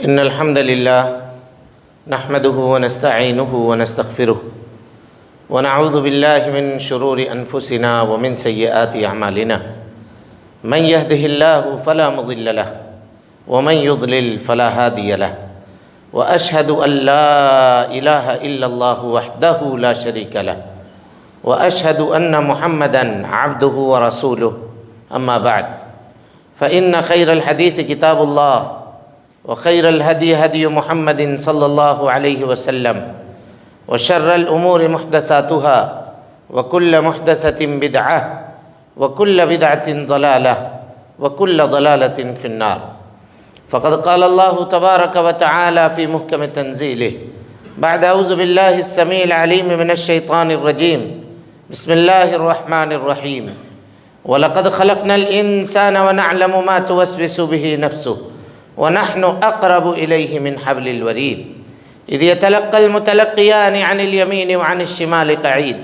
إن الحمد لله نحمده ونستعينه ونستغفره ونعوذ بالله من شرور أنفسنا ومن سيئات أعمالنا من يهده الله فلا مضل له ومن يضلل فلا هادي له وأشهد أن لا إله إلا الله وحده لا شريك له وأشهد أن محمدًا عبده ورسوله أما بعد فإن خير الحديث كتاب الله وخير الهدي هدي محمد صلى الله عليه وسلم وشر الأمور محدثاتها وكل محدثة بدعة وكل بدعة ضلالة وكل ضلالة في النار. فقد قال الله تبارك وتعالى في محكم تنزيله بعد أعوذ بالله السميع العليم من الشيطان الرجيم بسم الله الرحمن الرحيم وَلَقَدْ خَلَقْنَا الْإِنسَانَ وَنَعْلَمُ مَا تُوَسْوِسُ بِهِ نَفْسُهُ وَنَحْنُ أَقْرَبُ إِلَيْهِ مِنْ حَبْلِ الْوَرِيدِ إِذْ يَتَلَقَّى الْمُتَلَقِّيَانِ عَنِ الْيَمِينِ وَعَنِ الشِّمَالِ قَعِيدٌ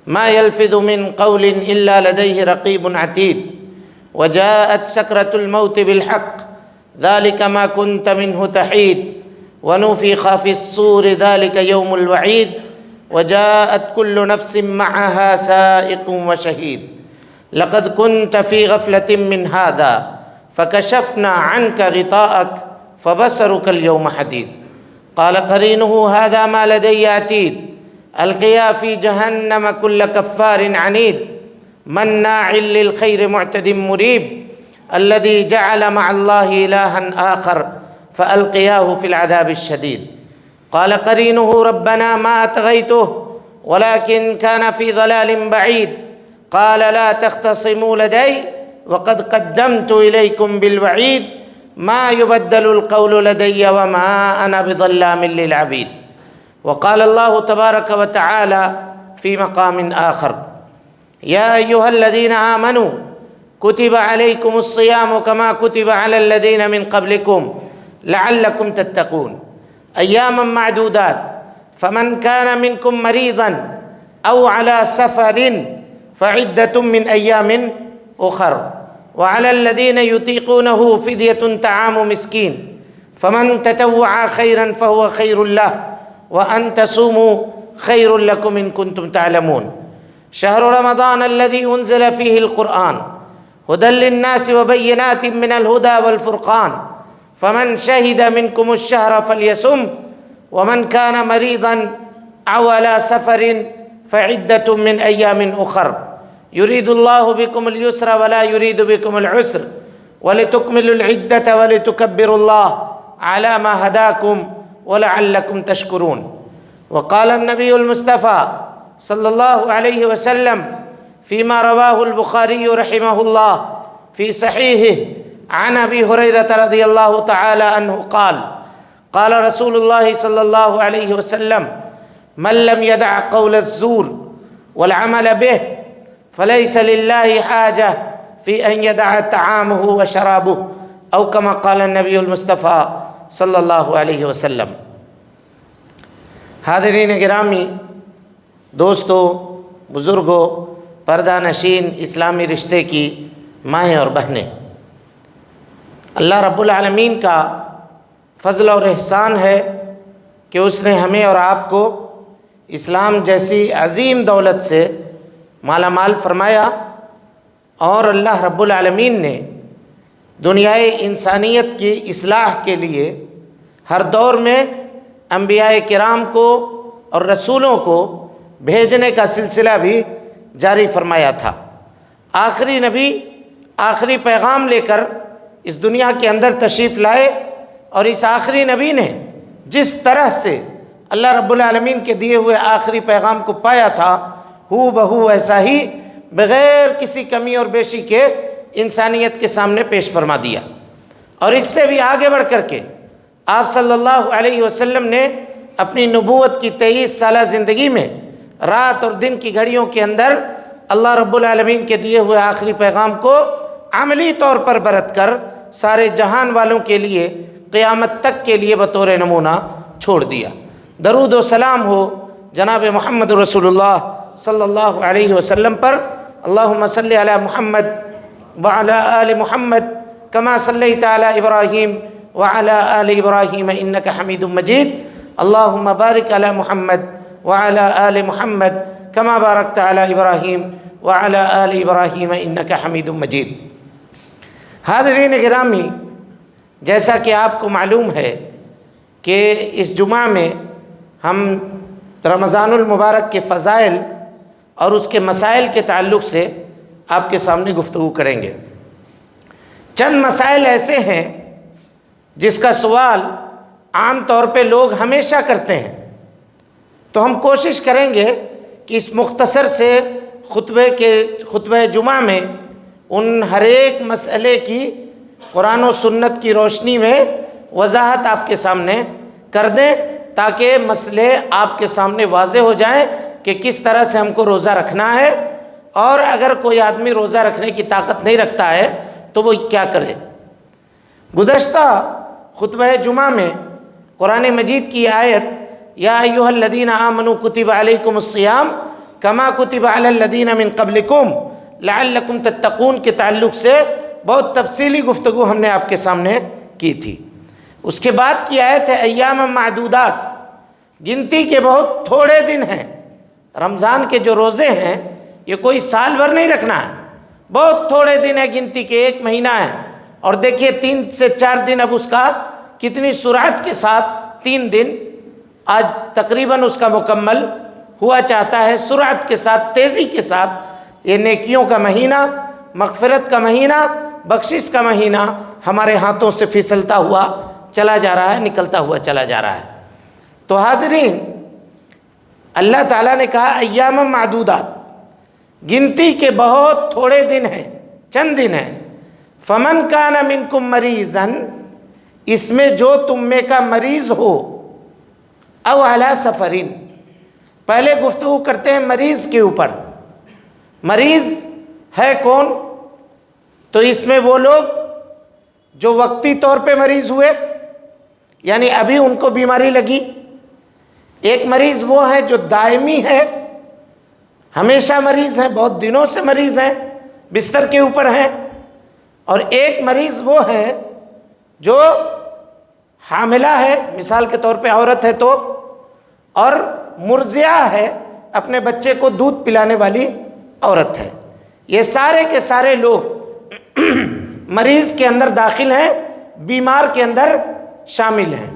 مَا يَلْفِظُ مِنْ قَوْلٍ إِلَّا لَدَيْهِ رَقِيبٌ عَتِيدٌ وَجَاءَتْ سَكْرَةُ الْمَوْتِ بِالْحَقِّ ذَلِكَ مَا كُنْتَ مِنْهُ تَحِيدُ وَنُفِخَ فِي الصُّورِ ذَلِكَ يَوْمُ الْوَعِيدِ وَجَاءَتْ كُلُّ نَفْسٍ مَعَهَا سَائِقٌ وَشَهِيدٌ لقد كنت في غفلة من هذا فكشفنا عنك غطاءك فبصرك اليوم حديد قال قرينه هذا ما لدي عتيد ألقيا في جهنم كل كفار عنيد مناع للخير معتد مريب الذي جعل مع الله إلها آخر فألقياه في العذاب الشديد قال قرينه ربنا ما أطغيته ولكن كان في ضلال بعيد قال لا تختصموا لدي وقد قدمت إليكم بالوعيد ما يبدل القول لدي وما أنا بظلام للعبيد. وقال الله تبارك وتعالى في مقام آخر يا أيها الذين آمنوا كتب عليكم الصيام كما كتب على الذين من قبلكم لعلكم تتقون أياما معدودات فمن كان منكم مريضا أو على سفر فعدة من أيام أخر وعلى الذين يطيقونه فدية طعام مسكين فمن تطوع خيرا فهو خير له وأن تصوموا خير لكم إن كنتم تعلمون شهر رمضان الذي أنزل فيه القرآن هدى للناس وبينات من الهدى والفرقان فمن شهد منكم الشهر فليصم ومن كان مريضا أو على سفر فعدة من أيام أخر يريد الله بكم اليسر ولا يريد بكم العسر ولتكملوا العدة ولتكبروا الله على ما هداكم ولعلكم تشكرون. وقال النبي المصطفى صلى الله عليه وسلم فيما رواه البخاري رحمه الله في صحيحه عن أبي هريرة رضي الله تعالى عنه قال رسول الله صلى الله عليه وسلم من لم يدع قول الزور والعمل به فليس لله حاجة في أن يدع طعامه وشرابه أو كما قال النبي المصطفى صلی اللہ علیہ وسلم. حاضرین گرامی، دوستو، بزرگوں، پردہ نشین اسلامی رشتے کی مائیں اور بہنیں، اللہ رب العالمین کا فضل اور احسان ہے کہ اس نے ہمیں اور آپ کو اسلام جیسی عظیم دولت سے مالا مال فرمایا، اور اللہ رب العالمین نے دنیائے انسانیت کی اصلاح کے لیے ہر دور میں انبیاء کرام کو اور رسولوں کو بھیجنے کا سلسلہ بھی جاری فرمایا تھا. آخری نبی آخری پیغام لے کر اس دنیا کے اندر تشریف لائے، اور اس آخری نبی نے جس طرح سے اللہ رب العالمین کے دیے ہوئے آخری پیغام کو پایا تھا، ہو بہو ایسا ہی بغیر کسی کمی اور بیشی کے انسانیت کے سامنے پیش فرما دیا. اور اس سے بھی آگے بڑھ کر کے آپ صلی اللہ علیہ وسلم نے اپنی نبوت کی 23 سالہ زندگی میں رات اور دن کی گھڑیوں کے اندر اللہ رب العالمین کے دیے ہوئے آخری پیغام کو عملی طور پر برت کر سارے جہان والوں کے لیے قیامت تک کے لیے بطور نمونہ چھوڑ دیا. درود و سلام ہو جناب محمد رسول اللہ صلی اللہ علیہ وسلم پر. اللہم صلی علی محمد وعلی آل محمد کما صلیت علی ابراہیم وعلى آل إبراهيم إنك حميد مجيد اللهم بارك على محمد وعلى آل محمد كما باركت على إبراهيم وعلى آل إبراهيم إنك حميد مجيد۔ حاضرین گرامی، جیسا کہ آپ کو معلوم ہے کہ اس جمعہ میں ہم رمضان المبارک کے فضائل اور اس کے مسائل کے تعلق سے آپ کے سامنے گفتگو کریں گے۔ چند مسائل ایسے ہیں جس کا سوال عام طور پہ لوگ ہمیشہ کرتے ہیں، تو ہم کوشش کریں گے کہ اس مختصر سے خطبہ جمعہ میں ان ہر ایک مسئلے کی قرآن و سنت کی روشنی میں وضاحت آپ کے سامنے کر دیں، تاکہ مسئلے آپ کے سامنے واضح ہو جائیں کہ کس طرح سے ہم کو روزہ رکھنا ہے، اور اگر کوئی آدمی روزہ رکھنے کی طاقت نہیں رکھتا ہے تو وہ کیا کرے۔ گزشتہ خطبہ جمعہ میں قرآن مجید کی آیت یا ایھا الذین آمنوا کتب علیکم الصیام کما کتب علی الذین من قبلکم لعلکم تتقون کے تعلق سے بہت تفصیلی گفتگو ہم نے آپ کے سامنے کی تھی۔ اس کے بعد کی آیت ہے ایام معدودات، گنتی کے بہت تھوڑے دن ہیں۔ رمضان کے جو روزے ہیں یہ کوئی سال بھر نہیں رکھنا ہے، بہت تھوڑے دن ہے، گنتی کے 1 مہینہ ہے۔ اور دیکھیے 3 سے 4 دن اب اس کا کتنی سرعت کے ساتھ 3 دن آج تقریباً اس کا مکمل ہوا چاہتا ہے، سرعت کے ساتھ، تیزی کے ساتھ۔ یہ نیکیوں کا مہینہ، مغفرت کا مہینہ، بخشش کا مہینہ ہمارے ہاتھوں سے پھسلتا ہوا چلا جا رہا ہے، نکلتا ہوا چلا جا رہا ہے۔ تو حاضرین، اللہ تعالیٰ نے کہا ایام معدودات، گنتی کے بہت تھوڑے دن ہیں، چند دن ہیں۔ فمن کان منکم مریضا، اس میں جو تم میں کا مریض ہو، او علی سفرین، پہلے گفتگو کرتے ہیں مریض کے اوپر۔ مریض ہے کون؟ تو اس میں وہ لوگ جو وقتی طور پہ مریض ہوئے، یعنی ابھی ان کو بیماری لگی۔ ایک مریض وہ ہے جو دائمی ہے، ہمیشہ مریض ہیں، بہت دنوں سے مریض ہیں، بستر کے اوپر ہیں۔ اور ایک مریض وہ ہے جو حاملہ ہے، مثال کے طور پہ عورت ہے تو، اور مرضعہ ہے، اپنے بچے کو دودھ پلانے والی عورت ہے۔ یہ سارے کے سارے لوگ مریض کے اندر داخل ہیں، بیمار کے اندر شامل ہیں۔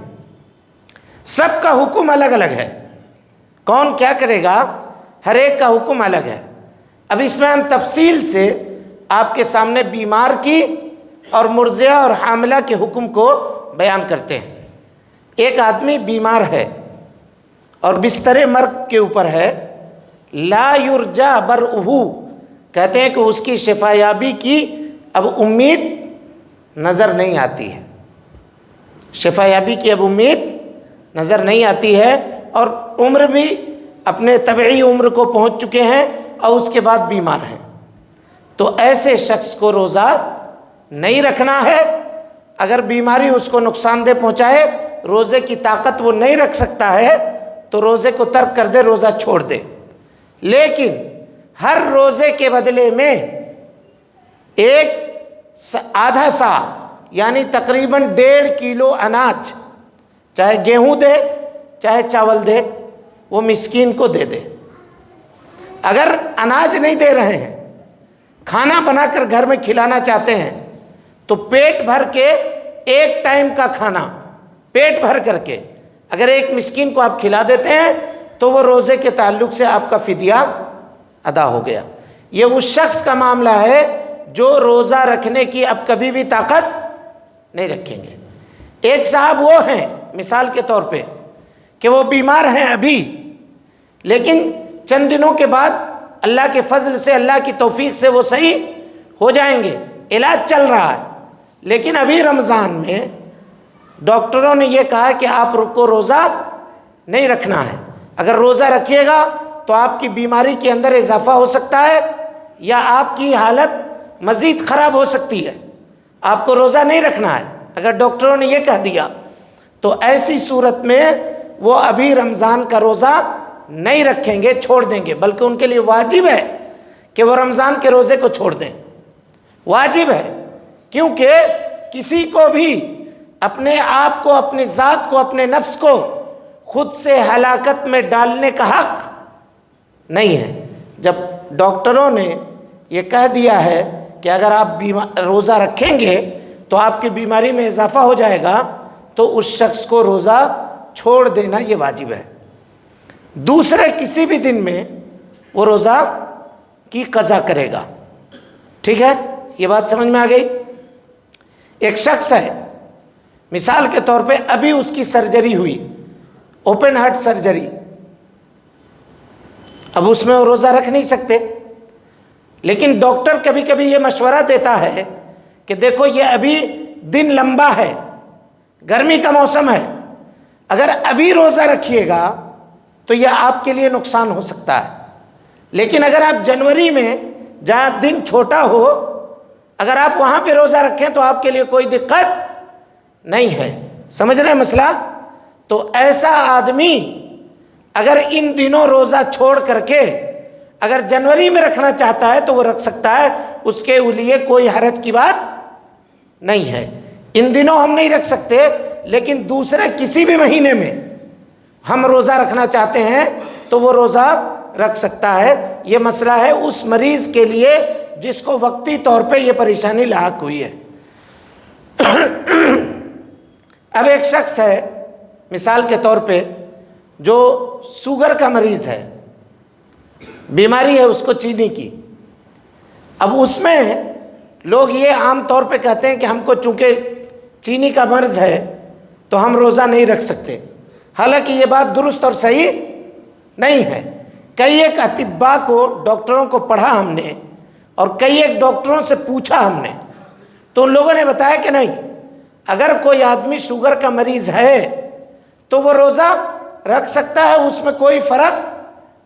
سب کا حکم الگ الگ ہے، کون کیا کرے گا ہر ایک کا حکم الگ ہے۔ اب اس میں ہم تفصیل سے آپ کے سامنے بیمار کی اور مرضعہ اور حاملہ کے حکم کو بیان کرتے ہیں۔ ایک آدمی بیمار ہے اور بستر مرگ کے اوپر ہے، لا یرجا برؤہ، کہتے ہیں کہ اس کی شفا یابی کی اب امید نظر نہیں آتی ہے، شفا یابی کی اب امید نظر نہیں آتی ہے، اور عمر بھی اپنے طبعی عمر کو پہنچ چکے ہیں اور اس کے بعد بیمار ہیں۔ تو ایسے شخص کو روزہ نہیں رکھنا ہے۔ اگر بیماری اس کو نقصان دہ پہنچائے، روزے کی طاقت وہ نہیں رکھ سکتا ہے، تو روزے کو ترک کر دے، روزہ چھوڑ دے۔ لیکن ہر روزے کے بدلے میں آدھا سا، یعنی تقریباً 1.5 کلو اناج، چاہے گیہوں دے چاہے چاول دے، وہ مسکین کو دے دے۔ اگر اناج نہیں دے رہے ہیں، کھانا بنا کر گھر میں کھلانا چاہتے ہیں، تو پیٹ بھر کے 1 ٹائم کا کھانا پیٹ بھر کر کے اگر ایک مسکین کو آپ کھلا دیتے ہیں تو وہ روزے کے تعلق سے آپ کا فدیہ ادا ہو گیا۔ یہ اس شخص کا معاملہ ہے جو روزہ رکھنے کی اب کبھی بھی طاقت نہیں رکھیں گے۔ ایک صاحب وہ ہیں مثال کے طور پہ کہ وہ بیمار ہیں ابھی، لیکن چند دنوں کے بعد اللہ کے فضل سے، اللہ کی توفیق سے وہ صحیح ہو جائیں گے، علاج چل رہا ہے، لیکن ابھی رمضان میں ڈاکٹروں نے یہ کہا کہ آپ کو روزہ نہیں رکھنا ہے۔ اگر روزہ رکھیے گا تو آپ کی بیماری کے اندر اضافہ ہو سکتا ہے یا آپ کی حالت مزید خراب ہو سکتی ہے، آپ کو روزہ نہیں رکھنا ہے۔ اگر ڈاکٹروں نے یہ کہہ دیا تو ایسی صورت میں وہ ابھی رمضان کا روزہ نہیں رکھیں گے، چھوڑ دیں گے، بلکہ ان کے لیے واجب ہے کہ وہ رمضان کے روزے کو چھوڑ دیں، واجب ہے۔ کیونکہ کسی کو بھی اپنے آپ کو، اپنی ذات کو، اپنے نفس کو خود سے ہلاکت میں ڈالنے کا حق نہیں ہے۔ جب ڈاکٹروں نے یہ کہہ دیا ہے کہ اگر آپ روزہ رکھیں گے تو آپ کی بیماری میں اضافہ ہو جائے گا، تو اس شخص کو روزہ چھوڑ دینا یہ واجب ہے۔ دوسرے کسی بھی دن میں وہ روزہ کی قضا کرے گا۔ ٹھیک ہے، یہ بات سمجھ میں آ گئی؟ ایک شخص ہے، مثال کے طور پہ ابھی اس کی سرجری ہوئی، اوپن ہارٹ سرجری، اب اس میں وہ روزہ رکھ نہیں سکتے، لیکن ڈاکٹر کبھی کبھی یہ مشورہ دیتا ہے کہ دیکھو یہ ابھی دن لمبا ہے، گرمی کا موسم ہے، اگر ابھی روزہ رکھیے گا تو یہ آپ کے لیے نقصان ہو سکتا ہے، لیکن اگر آپ جنوری میں جہاں دن چھوٹا ہو اگر آپ وہاں پہ روزہ رکھیں تو آپ کے لیے کوئی دقت نہیں ہے۔ سمجھ رہے ہیں مسئلہ؟ تو ایسا آدمی اگر ان دنوں روزہ چھوڑ کر کے اگر جنوری میں رکھنا چاہتا ہے تو وہ رکھ سکتا ہے، اس کے لیے کوئی حرج کی بات نہیں ہے۔ ان دنوں ہم نہیں رکھ سکتے، لیکن دوسرے کسی بھی مہینے میں ہم روزہ رکھنا چاہتے ہیں تو وہ روزہ رکھ سکتا ہے۔ یہ مسئلہ ہے اس مریض کے لیے جس کو وقتی طور پہ یہ پریشانی لاحق ہوئی ہے۔ اب ایک شخص ہے، مثال کے طور پہ جو شوگر کا مریض ہے، بیماری ہے اس کو چینی کی، اب اس میں لوگ یہ عام طور پہ کہتے ہیں کہ ہم کو چونکہ چینی کا مرض ہے تو ہم روزہ نہیں رکھ سکتے، حالانکہ یہ بات درست اور صحیح نہیں ہے۔ کئی ایک اطباء کو، ڈاکٹروں کو پڑھا ہم نے، اور کئی ایک ڈاکٹروں سے پوچھا ہم نے، تو ان لوگوں نے بتایا کہ نہیں، اگر کوئی آدمی شوگر کا مریض ہے تو وہ روزہ رکھ سکتا ہے، اس میں کوئی فرق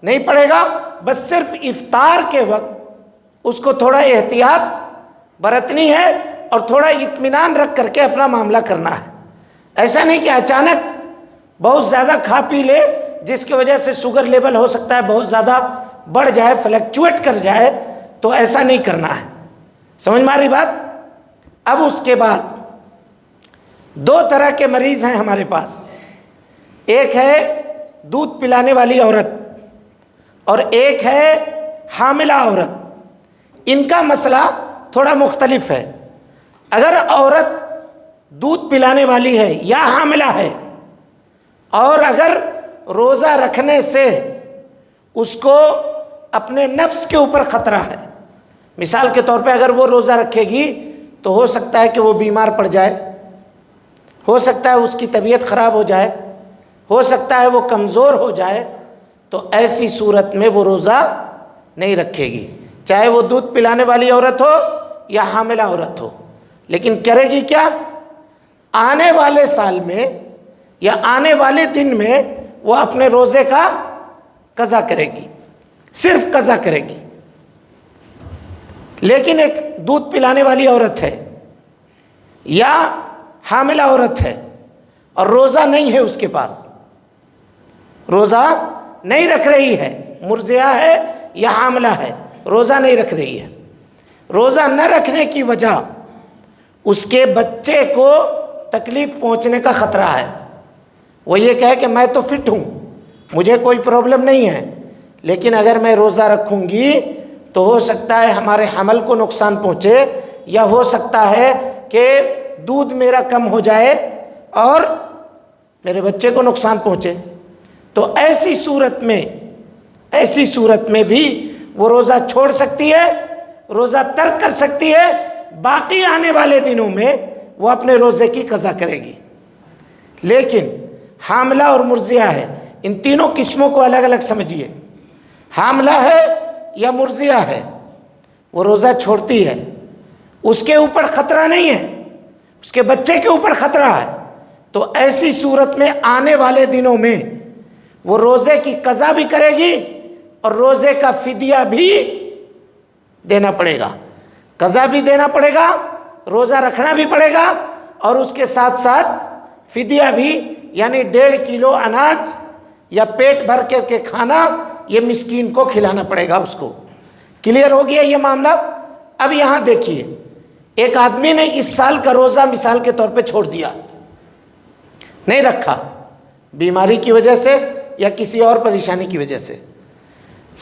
نہیں پڑے گا، بس صرف افطار کے وقت اس کو تھوڑا احتیاط برتنی ہے اور تھوڑا اطمینان رکھ کر کے اپنا معاملہ کرنا ہے۔ ایسا نہیں کہ اچانک بہت زیادہ کھا پی لے جس کی وجہ سے شوگر لیول ہو سکتا ہے بہت زیادہ بڑھ جائے، فلیکچویٹ کر جائے، تو ایسا نہیں کرنا ہے۔ سمجھ میں آ رہی بات؟ اب اس کے بعد دو طرح کے مریض ہیں ہمارے پاس، ایک ہے دودھ پلانے والی عورت اور ایک ہے حاملہ عورت۔ ان کا مسئلہ تھوڑا مختلف ہے۔ اگر عورت دودھ پلانے والی ہے یا حاملہ ہے اور اگر روزہ رکھنے سے اس کو اپنے نفس کے اوپر خطرہ ہے، مثال کے طور پہ اگر وہ روزہ رکھے گی تو ہو سکتا ہے کہ وہ بیمار پڑ جائے، ہو سکتا ہے اس کی طبیعت خراب ہو جائے، ہو سکتا ہے وہ کمزور ہو جائے، تو ایسی صورت میں وہ روزہ نہیں رکھے گی، چاہے وہ دودھ پلانے والی عورت ہو یا حاملہ عورت ہو۔ لیکن کرے گی کیا؟ آنے والے سال میں یا آنے والے دن میں وہ اپنے روزے کا قضا کرے گی، صرف قضا کرے گی۔ لیکن ایک دودھ پلانے والی عورت ہے یا حاملہ عورت ہے اور روزہ نہیں ہے، اس کے پاس روزہ نہیں رکھ رہی ہے، مرضعہ ہے یا حاملہ ہے، روزہ نہیں رکھ رہی ہے، روزہ نہ رکھنے کی وجہ اس کے بچے کو تکلیف پہنچنے کا خطرہ ہے۔ وہ یہ کہے کہ میں تو فٹ ہوں، مجھے کوئی پرابلم نہیں ہے، لیکن اگر میں روزہ رکھوں گی تو ہو سکتا ہے ہمارے حمل کو نقصان پہنچے، یا ہو سکتا ہے کہ دودھ میرا کم ہو جائے اور میرے بچے کو نقصان پہنچے۔ تو ایسی صورت میں بھی وہ روزہ چھوڑ سکتی ہے، روزہ ترک کر سکتی ہے، باقی آنے والے دنوں میں وہ اپنے روزے کی قضا کرے گی۔ لیکن حاملہ اور مرضعہ ہے، ان تینوں قسموں کو الگ الگ سمجھیے۔ حاملہ ہے یا مرضعہ ہے، وہ روزہ چھوڑتی ہے، اس کے اوپر خطرہ نہیں ہے، اس کے بچے کے اوپر خطرہ ہے، تو ایسی صورت میں آنے والے دنوں میں وہ روزے کی قضا بھی کرے گی اور روزے کا فدیہ بھی دینا پڑے گا، قضا بھی دینا پڑے گا، روزہ رکھنا بھی پڑے گا، اور اس کے ساتھ ساتھ فدیہ بھی، یعنی 1.5 کلو اناج یا پیٹ بھر کے کھانا یہ مسکین کو کھلانا پڑے گا اس کو۔ کلیئر ہو گیا یہ معاملہ؟ اب یہاں دیکھیے، ایک آدمی نے اس سال کا روزہ مثال کے طور پہ چھوڑ دیا، نہیں رکھا، بیماری کی وجہ سے یا کسی اور پریشانی کی وجہ سے،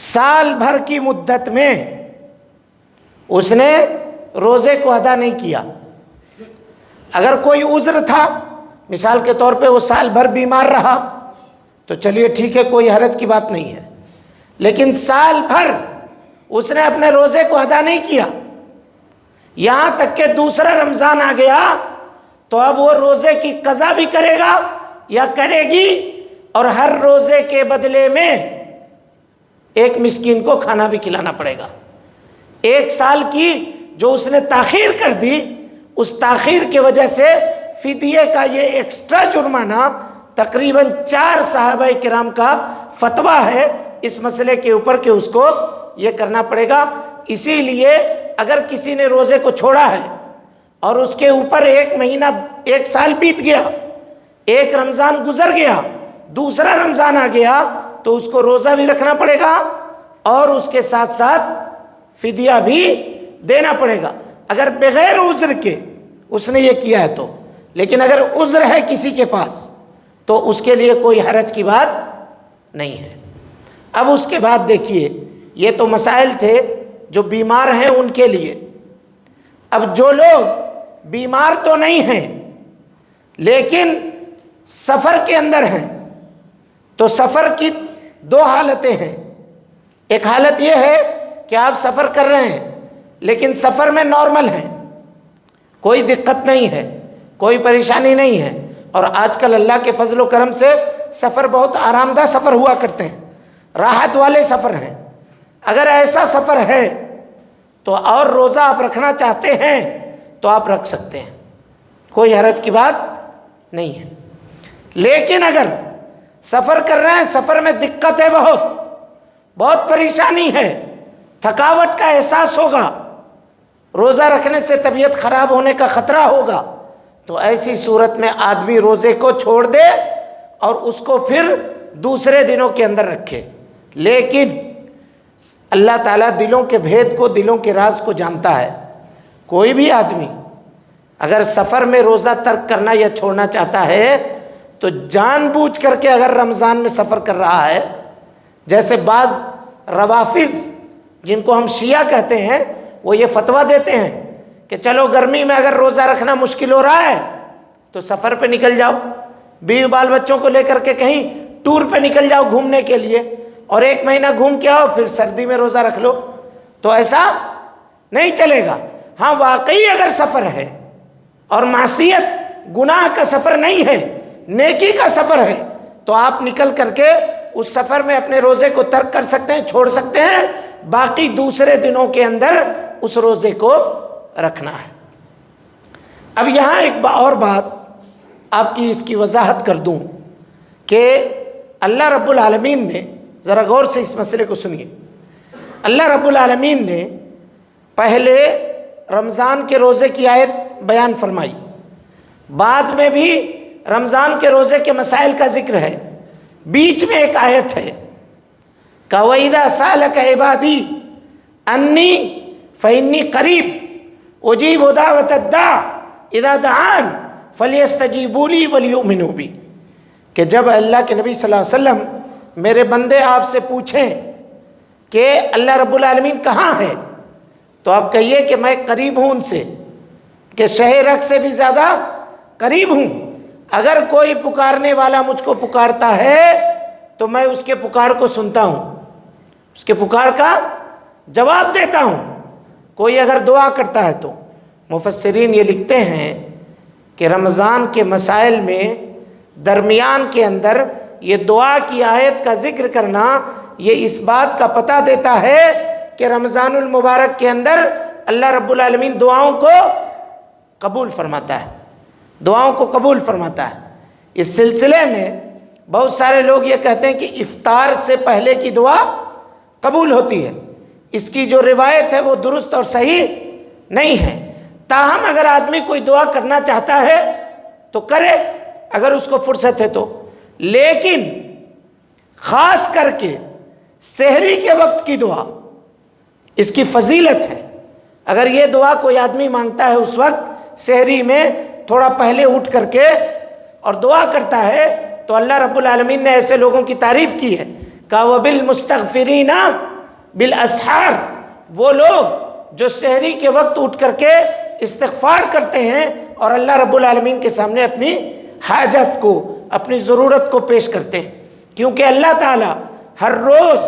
سال بھر کی مدت میں اس نے روزے کو ادا نہیں کیا، اگر کوئی عذر تھا، مثال کے طور پہ وہ سال بھر بیمار رہا تو چلیے ٹھیک ہے، کوئی حرج کی بات نہیں ہے، لیکن سال بھر اس نے اپنے روزے کو ادا نہیں کیا، یہاں تک کہ دوسرا رمضان آ گیا تو اب وہ روزے کی قضا بھی کرے گا یا کرے گی، اور ہر روزے کے بدلے میں ایک مسکین کو کھانا بھی کھلانا پڑے گا۔ ایک سال کی جو اس نے تاخیر کر دی، اس تاخیر کی وجہ سے فدیے کا یہ ایکسٹرا جرمانہ تقریباً 4 صحابہ کرام کا فتویٰ ہے اس مسئلے کے اوپر کہ اس کو یہ کرنا پڑے گا۔ اسی لیے اگر کسی نے روزے کو چھوڑا ہے اور اس کے اوپر 1 مہینہ 1 سال بیت گیا، ایک رمضان گزر گیا، دوسرا رمضان آ گیا تو اس کو روزہ بھی رکھنا پڑے گا اور اس کے ساتھ ساتھ فدیہ بھی دینا پڑے گا، اگر بغیر عذر کے اس نے یہ کیا ہے تو۔ لیکن اگر عذر ہے کسی کے پاس تو اس کے لیے کوئی حرج کی بات نہیں ہے۔ اب اس کے بعد دیکھیے، یہ تو مسائل تھے جو بیمار ہیں ان کے لیے۔ اب جو لوگ بیمار تو نہیں ہیں لیکن سفر کے اندر ہیں، تو سفر کی 2 حالتیں ہیں۔ ایک حالت یہ ہے کہ آپ سفر کر رہے ہیں لیکن سفر میں نارمل ہیں، کوئی دقت نہیں ہے، کوئی پریشانی نہیں ہے، اور آج کل اللہ کے فضل و کرم سے سفر بہت آرام دہ سفر ہوا کرتے ہیں، راحت والے سفر ہیں۔ اگر ایسا سفر ہے تو اور روزہ آپ رکھنا چاہتے ہیں تو آپ رکھ سکتے ہیں، کوئی حرج کی بات نہیں ہے۔ لیکن اگر سفر کر رہے ہیں، سفر میں دقت ہے، بہت پریشانی ہے، تھکاوٹ کا احساس ہوگا، روزہ رکھنے سے طبیعت خراب ہونے کا خطرہ ہوگا، تو ایسی صورت میں آدمی روزے کو چھوڑ دے اور اس کو پھر دوسرے دنوں کے اندر رکھے۔ لیکن اللہ تعالیٰ دلوں کے بھید کو، دلوں کے راز کو جانتا ہے۔ کوئی بھی آدمی اگر سفر میں روزہ ترک کرنا یا چھوڑنا چاہتا ہے تو جان بوجھ کر کے اگر رمضان میں سفر کر رہا ہے، جیسے بعض روافض جن کو ہم شیعہ کہتے ہیں، وہ یہ فتویٰ دیتے ہیں کہ چلو گرمی میں اگر روزہ رکھنا مشکل ہو رہا ہے تو سفر پہ نکل جاؤ، بیوی بال بچوں کو لے کر کے کہیں ٹور پہ نکل جاؤ گھومنے کے لیے، اور 1 مہینہ گھوم کے آؤ، پھر سردی میں روزہ رکھ لو۔ تو ایسا نہیں چلے گا۔ ہاں واقعی اگر سفر ہے اور معصیت گناہ کا سفر نہیں ہے، نیکی کا سفر ہے، تو آپ نکل کر کے اس سفر میں اپنے روزے کو ترک کر سکتے ہیں، چھوڑ سکتے ہیں، باقی دوسرے دنوں کے اندر اس روزے کو رکھنا ہے۔ اب یہاں ایک اور بات آپ کی اس کی وضاحت کر دوں کہ اللہ رب العالمین نے، ذرا غور سے اس مسئلے کو سنیے، اللہ رب العالمین نے پہلے رمضان کے روزے کی آیت بیان فرمائی، بعد میں بھی رمضان کے روزے کے مسائل کا ذکر ہے، بیچ میں ایک آیت ہے وَإِذَا سَأَلَكَ عِبَادِي أَنِّي فَإِنِّي قَرِيبٌ أُجِيبُ دَعْوَةَ الدَّاعِ إِذَا دَعَانِ فَلْيَسْتَجِيبُوا لِي وَلْيُؤْمِنُوا بِي، کہ جب اللہ کے نبی صلی اللہ علیہ وسلم میرے بندے آپ سے پوچھیں کہ اللہ رب العالمین کہاں ہے، تو آپ کہیے کہ میں قریب ہوں ان سے، کہ شہ رگ سے بھی زیادہ قریب ہوں، اگر کوئی پکارنے والا مجھ کو پکارتا ہے تو میں اس کے پکار کو سنتا ہوں، اس کے پکار کا جواب دیتا ہوں۔ کوئی اگر دعا کرتا ہے تو مفسرین یہ لکھتے ہیں کہ رمضان کے مسائل میں درمیان کے اندر یہ دعا کی آیت کا ذکر کرنا یہ اس بات کا پتہ دیتا ہے کہ رمضان المبارک کے اندر اللہ رب العالمین دعاؤں کو قبول فرماتا ہے، دعاؤں کو قبول فرماتا ہے۔ اس سلسلے میں بہت سارے لوگ یہ کہتے ہیں کہ افطار سے پہلے کی دعا قبول ہوتی ہے، اس کی جو روایت ہے وہ درست اور صحیح نہیں ہے، تاہم اگر آدمی کوئی دعا کرنا چاہتا ہے تو کرے اگر اس کو فرصت ہے تو، لیکن خاص کر کے سحری کے وقت کی دعا اس کی فضیلت ہے۔ اگر یہ دعا کوئی آدمی مانگتا ہے اس وقت سحری میں تھوڑا پہلے اٹھ کر کے اور دعا کرتا ہے تو اللہ رب العالمین نے ایسے لوگوں کی تعریف کی ہے کہ وَبِالْمُسْتَغْفِرِينَ بِالْأَسْحَارِ، وہ لوگ جو سحری کے وقت اٹھ کر کے استغفار کرتے ہیں اور اللہ رب العالمین کے سامنے اپنی حاجت کو، اپنی ضرورت کو پیش کرتے ہیں، کیونکہ اللہ تعالیٰ ہر روز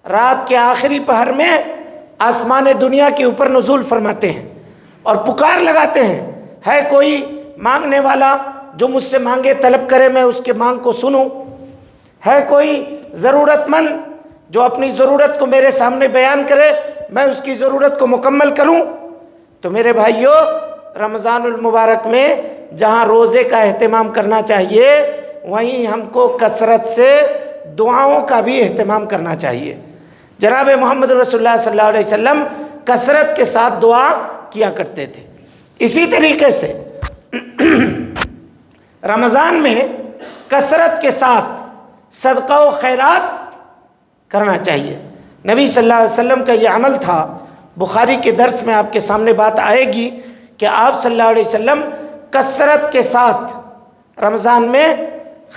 رات کے آخری پہر میں آسمان دنیا کے اوپر نزول فرماتے ہیں اور پکار لگاتے ہیں، ہے کوئی مانگنے والا جو مجھ سے مانگے طلب کرے، میں اس کے مانگ کو سنوں، ہے کوئی ضرورت مند جو اپنی ضرورت کو میرے سامنے بیان کرے، میں اس کی ضرورت کو مکمل کروں۔ تو میرے بھائیوں، رمضان المبارک میں جہاں روزے کا اہتمام کرنا چاہیے، وہیں ہم کو کثرت سے دعاؤں کا بھی اہتمام کرنا چاہیے۔ جناب محمد رسول اللہ صلی اللہ علیہ وسلم کثرت کے ساتھ دعا کیا کرتے تھے۔ اسی طریقے سے رمضان میں کثرت کے ساتھ صدقہ و خیرات کرنا چاہیے۔ نبی صلی اللہ علیہ وسلم کا یہ عمل تھا، بخاری کے درس میں آپ کے سامنے بات آئے گی کہ آپ صلی اللہ علیہ وسلم کثرت کے ساتھ رمضان میں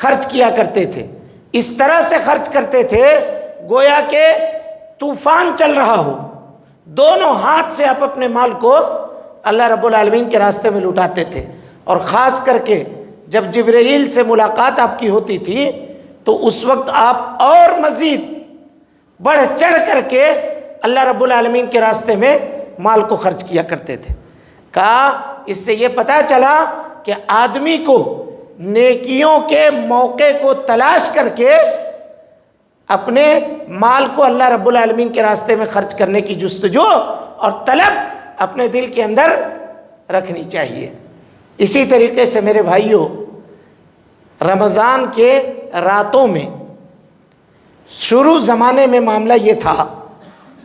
خرچ کیا کرتے تھے۔ اس طرح سے خرچ کرتے تھے گویا کہ طوفان چل رہا ہو، دونوں ہاتھ سے آپ اپنے مال کو اللہ رب العالمین کے راستے میں لٹاتے تھے۔ اور خاص کر کے جب جبرائیل سے ملاقات آپ کی ہوتی تھی تو اس وقت آپ اور مزید بڑھ چڑھ کر کے اللہ رب العالمین کے راستے میں مال کو خرچ کیا کرتے تھے۔ کہا اس سے یہ پتہ چلا کہ آدمی کو نیکیوں کے موقع کو تلاش کر کے اپنے مال کو اللہ رب العالمین کے راستے میں خرچ کرنے کی جستجو اور طلب اپنے دل کے اندر رکھنی چاہیے۔ اسی طریقے سے میرے بھائیوں، رمضان کے راتوں میں شروع زمانے میں معاملہ یہ تھا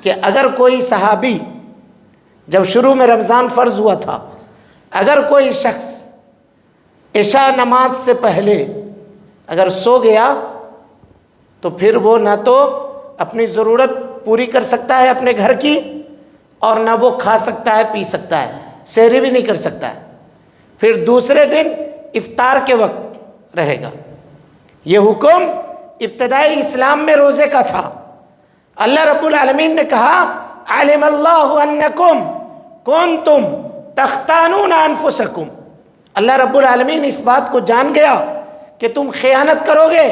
کہ اگر کوئی صحابی، جب شروع میں رمضان فرض ہوا تھا، اگر کوئی شخص عشاء نماز سے پہلے اگر سو گیا تو پھر وہ نہ تو اپنی ضرورت پوری کر سکتا ہے اپنے گھر کی، اور نہ وہ کھا سکتا ہے پی سکتا ہے، سحری بھی نہیں کر سکتا ہے، پھر دوسرے دن افطار کے وقت رہے گا۔ یہ حکم ابتدائی اسلام میں روزے کا تھا۔ اللہ رب العالمین نے کہا علم اللہ انکم کنتم تختانون انفسکم، اللہ رب العالمین اس بات کو جان گیا کہ تم خیانت کرو گے،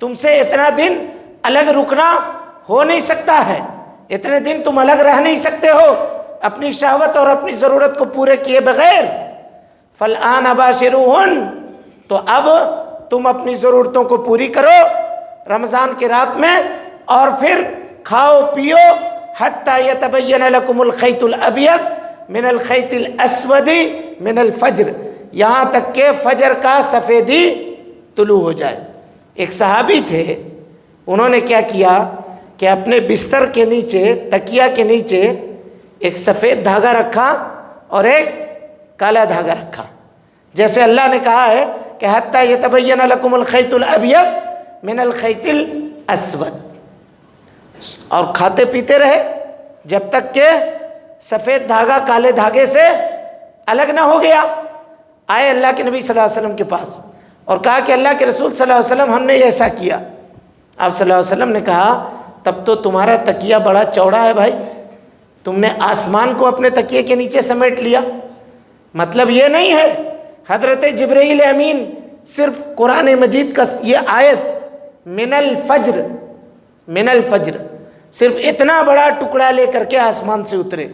تم سے اتنا دن الگ رکنا ہو نہیں سکتا ہے، اتنے دن تم الگ رہ نہیں سکتے ہو اپنی شہوت اور اپنی ضرورت کو پورے کیے بغیر۔ فالآن باشروہن، تو اب تم اپنی ضرورتوں کو پوری کرو رمضان کی رات میں، اور پھر کھاؤ پیو حتی یتبین لکم الخیط الابیض من الخیط الاسود من الفجر، یہاں تک کہ فجر کا سفیدی طلوع ہو جائے۔ ایک صحابی تھے، انہوں نے کیا کیا کہ اپنے بستر کے نیچے، تکیہ کے نیچے ایک سفید دھاگا رکھا اور ایک کالا دھاگا رکھا، جیسے اللہ نے کہا ہے کہ حتی یتبین لکم الخیط الابیض من الخیط الاسود، اور کھاتے پیتے رہے جب تک کہ سفید دھاگا کالے دھاگے سے الگ نہ ہو گیا۔ آئے اللہ کے نبی صلی اللہ علیہ وسلم کے پاس اور کہا کہ اللہ کے رسول صلی اللہ علیہ وسلم ہم نے ایسا کیا۔ آپ صلی اللہ علیہ وسلم نے کہا تب تو تمہارا تکیہ بڑا چوڑا ہے بھائی، تم نے آسمان کو اپنے تکیے کے نیچے سمیٹ لیا۔ مطلب یہ نہیں ہے حضرت جبرائیل امین صرف قرآن مجید کا یہ آیت من الفجر، من الفجر، صرف اتنا بڑا ٹکڑا لے کر کے آسمان سے اترے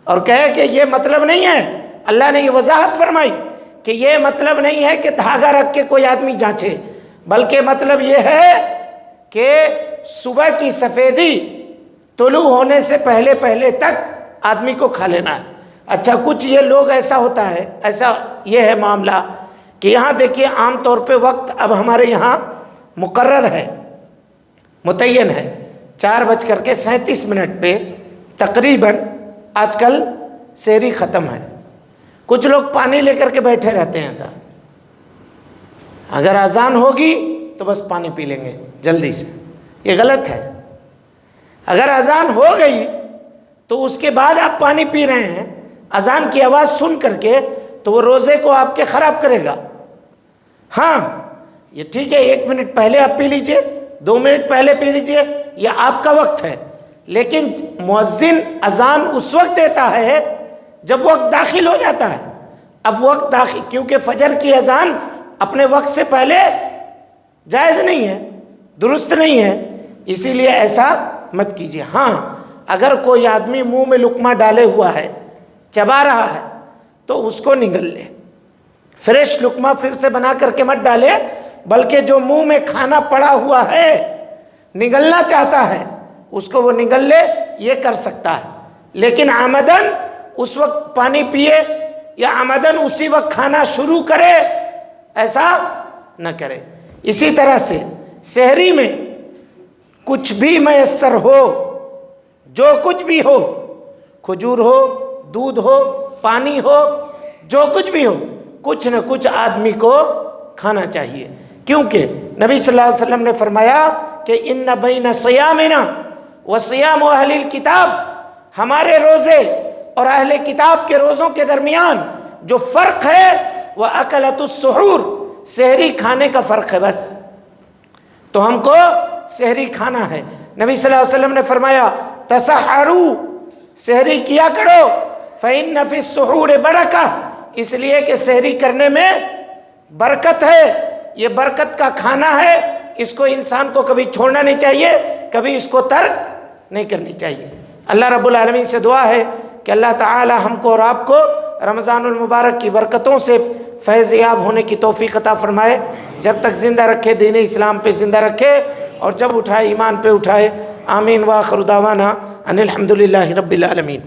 اور کہے کہ یہ مطلب نہیں ہے، اللہ نے یہ وضاحت فرمائی کہ یہ مطلب نہیں ہے کہ دھاگا رکھ کے کوئی آدمی جانچے، بلکہ مطلب یہ ہے کہ صبح کی سفیدی طلوع ہونے سے پہلے پہلے تک آدمی کو کھا لینا ہے۔ اچھا، کچھ یہ لوگ ایسا ہوتا ہے، ایسا یہ ہے معاملہ کہ یہاں دیکھیے عام طور پہ وقت اب ہمارے یہاں مقرر ہے، متعین ہے، 4:37 پہ تقریباً آج کل سحری ختم ہے۔ کچھ لوگ پانی لے کر کے بیٹھے رہتے ہیں ایسا، اگر اذان ہوگی تو بس پانی پی لیں گے جلدی سے، یہ غلط ہے۔ اگر اذان ہو گئی تو اس کے بعد آپ پانی پی رہے ہیں اذان کی آواز سن کر کے، تو وہ روزے کو آپ کے خراب کرے گا۔ ہاں یہ ٹھیک ہے 1 منٹ پہلے آپ پی لیجئے، 2 منٹ پہلے پی لیجئے، یہ آپ کا وقت ہے، لیکن مؤذن اذان اس وقت دیتا ہے جب وقت داخل ہو جاتا ہے۔ اب وقت داخل، کیونکہ فجر کی اذان اپنے وقت سے پہلے جائز نہیں ہے، درست نہیں ہے، اسی لیے ایسا مت کیجیے۔ ہاں اگر کوئی آدمی منہ میں لقمہ ڈالے ہوا ہے، چبا رہا ہے، تو اس کو نگل لے، فریش لقمہ پھر سے بنا کر کے مت ڈالے، بلکہ جو منہ میں کھانا پڑا ہوا ہے نگلنا چاہتا ہے اس کو وہ نگل لے، یہ کر سکتا ہے۔ لیکن عمدن اس وقت پانی پیے یا عمدن اسی وقت کھانا شروع کرے، ایسا نہ کرے۔ اسی طرح سے سحری میں کچھ بھی میسر ہو، جو کچھ بھی ہو، کھجور ہو، دودھ ہو، پانی ہو، جو کچھ بھی ہو، کچھ نہ کچھ آدمی کو کھانا چاہیے، کیونکہ نبی صلی اللہ علیہ وسلم نے فرمایا کہ ان بین صیامنا و صیام اہل الکتاب، ہمارے روزے اور اہل کتاب کے روزوں کے درمیان جو فرق ہے وہ اکلۃ السحور، سحری کھانے کا فرق ہے بس۔ تو ہم کو سحری کھانا ہے۔ نبی صلی اللہ علیہ وسلم نے فرمایا تسحروا، سحری کیا کرو، فإن فی السحور برکہ، اس لیے کہ سحری کرنے میں برکت ہے، یہ برکت کا کھانا ہے، اس کو انسان کو کبھی چھوڑنا نہیں چاہیے، کبھی اس کو ترک نہیں کرنی چاہیے۔ اللہ رب العالمین سے دعا ہے کہ اللہ تعالی ہم کو اور آپ کو رمضان المبارک کی برکتوں سے فیض یاب ہونے کی توفیق عطا فرمائے، جب تک زندہ رکھے دین اسلام پہ زندہ رکھے، اور جب اٹھائے ایمان پہ اٹھائے۔ آمین وآخر دعوانا ان الحمدللہ رب العالمین۔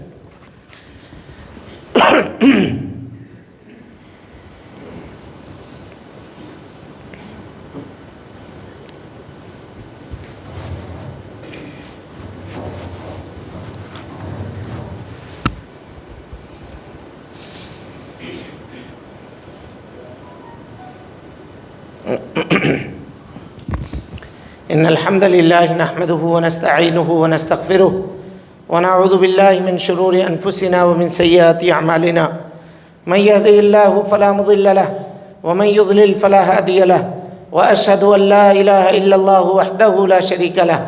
إن الحمد لله نحمده ونستعينه ونستغفره ونعوذ بالله من شرور أنفسنا ومن سيئات أعمالنا، من يهده الله فلا مضل له ومن يضلل فلا هادي له، وأشهد أن لا إله إلا الله وحده لا شريك له،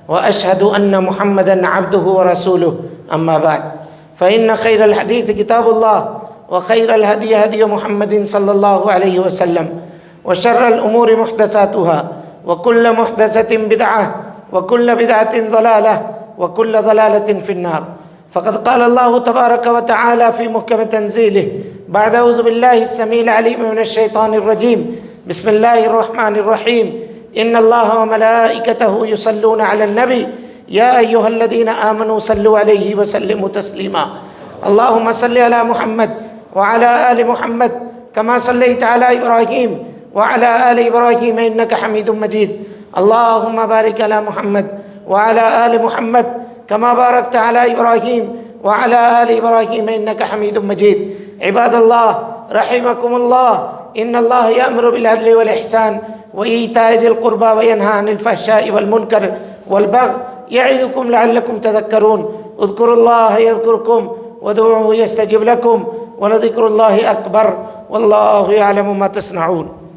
وأشهد أن محمدا عبده ورسوله، أما بعد فإن خير الحديث كتاب الله، وخير الهدي هدي محمد صلى الله عليه وسلم، وشر الأمور محدثاتها، وكل محدثة بدعة، وكل بدعة ضلالة، وكل ضلالة في النار۔ فقد قال الله تبارك وتعالى في محكم تنزيله بعد أعوذ بالله السميع العليم من الشيطان الرجيم، بسم الله الرحمن الرحيم، إن الله وملائكته يصلون على النبي يا أيها الذين آمنوا صلوا عليه وسلموا تسليما۔ اللهم صل على محمد وعلى آل محمد كما صليت على إبراهيم وعلى آل إبراهيم إنك حميد مجيد، اللهم بارك على محمد وعلى آل محمد كما باركت على إبراهيم وعلى آل إبراهيم إنك حميد مجيد۔ عباد الله رحمكم الله، إن الله يأمر بالعدل والإحسان وإيتاء ذي القربى وينهى عن الفحشاء والمنكر والبغي يعظكم لعلكم تذكرون، اذكروا الله يذكركم وادعوه يستجب لكم ولذكر الله أكبر والله يعلم ما تصنعون۔